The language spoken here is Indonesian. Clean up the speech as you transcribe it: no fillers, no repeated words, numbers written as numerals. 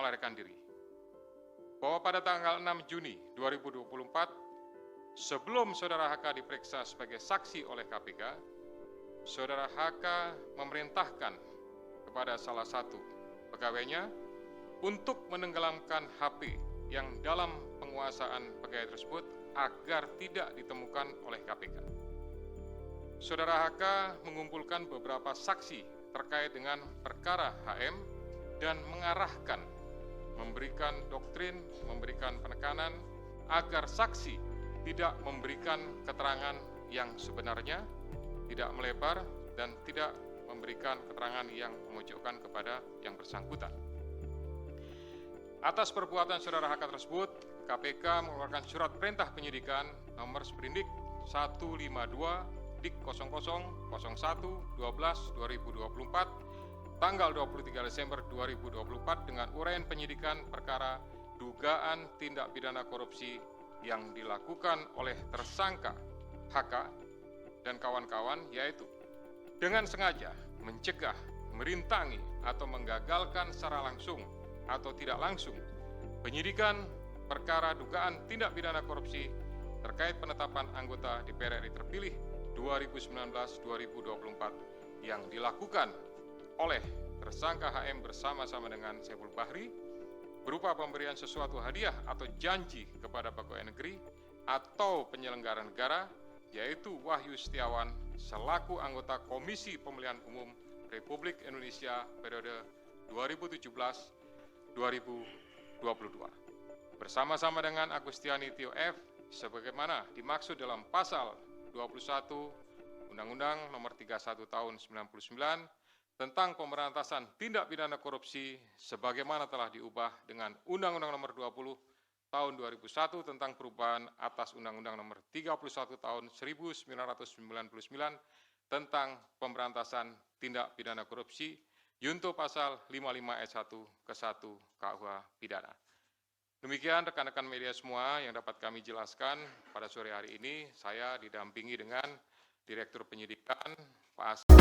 melarikan diri. Bahwa pada tanggal 6 Juni 2024, sebelum Saudara HK diperiksa sebagai saksi oleh KPK, Saudara HK memerintahkan kepada salah satu pegawainya untuk menenggelamkan HP yang dalam penguasaan pegawai tersebut agar tidak ditemukan oleh KPK. Saudara HK mengumpulkan beberapa saksi terkait dengan perkara HM dan mengarahkan, memberikan doktrin, memberikan penekanan agar saksi tidak memberikan keterangan yang sebenarnya, tidak melebar, dan tidak memberikan keterangan yang memojokkan kepada yang bersangkutan. Atas perbuatan Saudara HK tersebut, KPK mengeluarkan surat perintah penyidikan nomor Sprindik 152-01-12-2024 tanggal 23 Desember 2024 dengan uraian penyidikan perkara dugaan tindak pidana korupsi yang dilakukan oleh tersangka HK dan kawan-kawan, yaitu dengan sengaja mencegah, merintangi, atau menggagalkan secara langsung atau tidak langsung penyidikan perkara dugaan tindak pidana korupsi terkait penetapan anggota DPR RI terpilih 2019-2024 yang dilakukan oleh tersangka HM bersama-sama dengan Saiful Bahri berupa pemberian sesuatu hadiah atau janji kepada pegawai negeri atau penyelenggara negara, yaitu Wahyu Setiawan selaku anggota Komisi Pemilihan Umum Republik Indonesia periode 2017-2022 bersama-sama dengan Agustiani Tio F sebagaimana dimaksud dalam pasal 21 Undang-Undang Nomor 31 Tahun 99 tentang pemberantasan tindak pidana korupsi sebagaimana telah diubah dengan Undang-Undang Nomor 20 Tahun 2001 tentang perubahan atas Undang-Undang Nomor 31 Tahun 1999 tentang pemberantasan tindak pidana korupsi Junto Pasal 55 ayat 1 ke 1 KUH Pidana. Demikian rekan-rekan media semua yang dapat kami jelaskan pada sore hari ini. Saya didampingi dengan Direktur Penyidikan Pak